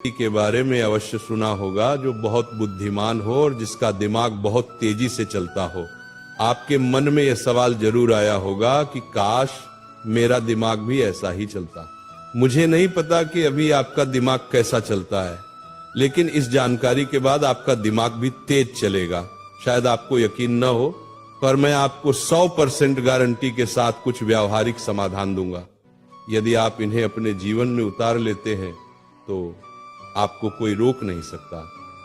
के बारे में अवश्य सुना होगा, जो बहुत बुद्धिमान हो और जिसका दिमाग बहुत तेजी से चलता हो। आपके मन में यह सवाल जरूर आया होगा कि काश मेरा दिमाग भी ऐसा ही चलता। मुझे नहीं पता कि अभी आपका दिमाग कैसा चलता है, लेकिन इस जानकारी के बाद आपका दिमाग भी तेज चलेगा। शायद आपको यकीन न हो, पर मैं आपको 100% गारंटी के साथ कुछ व्यावहारिक समाधान दूंगा। यदि आप इन्हें अपने जीवन में उतार लेते हैं तो आपको कोई रोक नहीं सकता।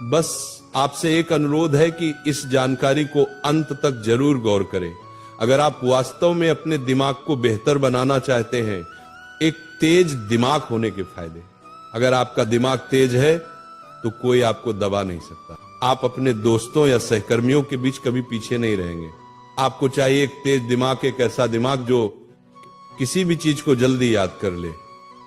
बस आपसे एक अनुरोध है कि इस जानकारी को अंत तक जरूर गौर करें। अगर आप वास्तव में अपने दिमाग को बेहतर बनाना चाहते हैं, एक तेज दिमाग होने के फायदे। अगर आपका दिमाग तेज है तो कोई आपको दबा नहीं सकता। आप अपने दोस्तों या सहकर्मियों के बीच कभी पीछे नहीं रहेंगे। आपको चाहिए एक तेज दिमाग, एक ऐसा दिमाग जो किसी भी चीज को जल्दी याद कर ले,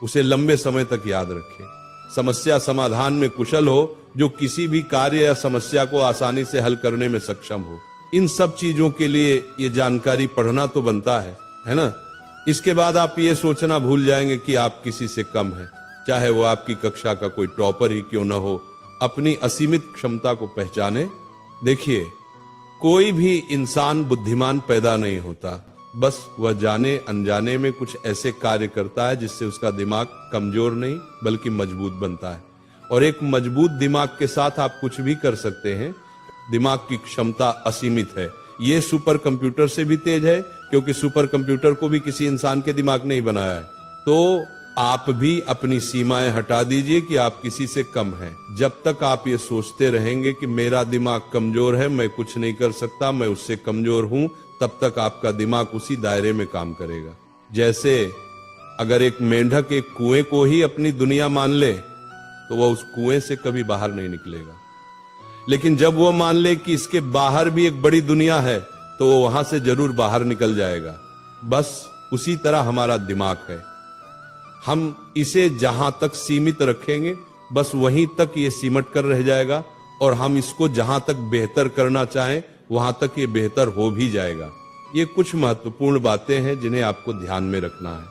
उसे लंबे समय तक याद रखे, समस्या समाधान में कुशल हो, जो किसी भी कार्य या समस्या को आसानी से हल करने में सक्षम हो। इन सब चीजों के लिए ये जानकारी पढ़ना तो बनता है ना। इसके बाद आप ये सोचना भूल जाएंगे कि आप किसी से कम हैं, चाहे वो आपकी कक्षा का कोई टॉपर ही क्यों न हो। अपनी असीमित क्षमता को पहचाने। देखिए, कोई भी इंसान बुद्धिमान पैदा नहीं होता, बस वह जाने अनजाने में कुछ ऐसे कार्य करता है जिससे उसका दिमाग कमजोर नहीं बल्कि मजबूत बनता है। और एक मजबूत दिमाग के साथ आप कुछ भी कर सकते हैं। दिमाग की क्षमता असीमित है। ये सुपर कंप्यूटर से भी तेज है, क्योंकि सुपर कंप्यूटर को भी किसी इंसान के दिमाग ने ही बनाया है। तो आप भी अपनी सीमाएं हटा दीजिए कि आप किसी से कम हैं। जब तक आप ये सोचते रहेंगे कि मेरा दिमाग कमजोर है, मैं कुछ नहीं कर सकता, मैं उससे कमजोर हूं, तब तक आपका दिमाग उसी दायरे में काम करेगा। जैसे अगर एक मेंढक एक कुएं को ही अपनी दुनिया मान ले तो वह उस कुएं से कभी बाहर नहीं निकलेगा। लेकिन जब वह मान ले कि इसके बाहर भी एक बड़ी दुनिया है तो वो वहां से जरूर बाहर निकल जाएगा। बस उसी तरह हमारा दिमाग है। हम इसे जहां तक सीमित रखेंगे, बस वहीं तक ये सिमट कर रह जाएगा, और हम इसको जहां तक बेहतर करना चाहें वहां तक ये बेहतर हो भी जाएगा। ये कुछ महत्वपूर्ण बातें हैं जिन्हें आपको ध्यान में रखना है।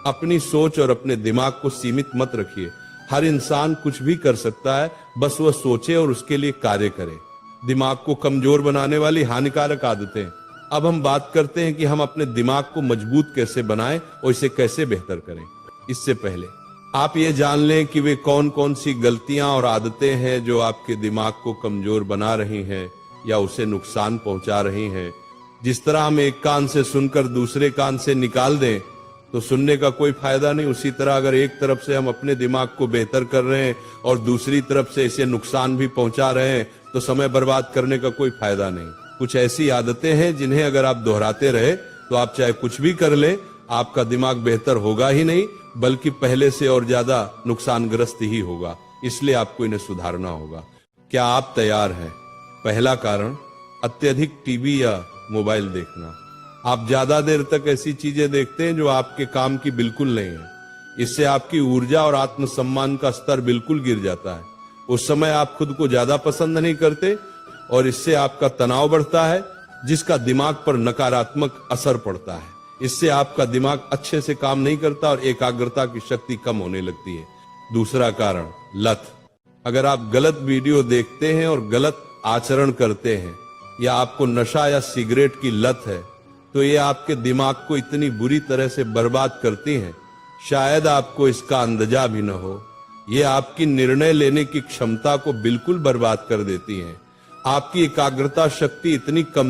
अपनी सोच और अपने दिमाग को सीमित मत रखिए। हर इंसान कुछ भी कर सकता है, बस वह सोचे और उसके लिए कार्य करे। दिमाग को कमजोर बनाने वाली हानिकारक आदतें। अब हम बात करते हैं कि हम अपने दिमाग को मजबूत कैसे बनाएं और इसे कैसे बेहतर करें। इससे पहले आप ये जान लें कि वे कौन कौन सी गलतियां और आदतें हैं जो आपके दिमाग को कमजोर बना रही हैं या उसे नुकसान पहुंचा रही हैं। जिस तरह हम एक कान से सुनकर दूसरे कान से निकाल दें तो सुनने का कोई फायदा नहीं, उसी तरह अगर एक तरफ से हम अपने दिमाग को बेहतर कर रहे हैं और दूसरी तरफ से इसे नुकसान भी पहुंचा रहे हैं तो समय बर्बाद करने का कोई फायदा नहीं। कुछ ऐसी आदतें हैं जिन्हें अगर आप दोहराते रहे तो आप चाहे कुछ भी कर ले, आपका दिमाग बेहतर होगा ही नहीं बल्कि पहले से और ज्यादा नुकसानग्रस्त ही होगा। इसलिए आपको इन्हें सुधारना होगा। क्या आप तैयार हैं? पहला कारण, अत्यधिक टीवी या मोबाइल देखना। आप ज्यादा देर तक ऐसी चीजें देखते हैं जो आपके काम की बिल्कुल नहीं है। इससे आपकी ऊर्जा और आत्मसम्मान का स्तर बिल्कुल गिर जाता है। उस समय आप खुद को ज्यादा पसंद नहीं करते और इससे आपका तनाव बढ़ता है, जिसका दिमाग पर नकारात्मक असर पड़ता है। इससे आपका दिमाग अच्छे से काम नहीं करता और एकाग्रता की शक्ति कम होने लगती है। दूसरा कारण, लत। अगर आप गलत वीडियो देखते हैं और गलत आचरण करते हैं या आपको नशा या सिगरेट की लत है तो ये आपके दिमाग को इतनी बुरी तरह से बर्बाद करती हैं, शायद आपको इसका अंदाजा भी न हो। ये आपकी निर्णय लेने की क्षमता को बिल्कुल बर्बाद कर देती हैं। आपकी एकाग्रता शक्ति इतनी कम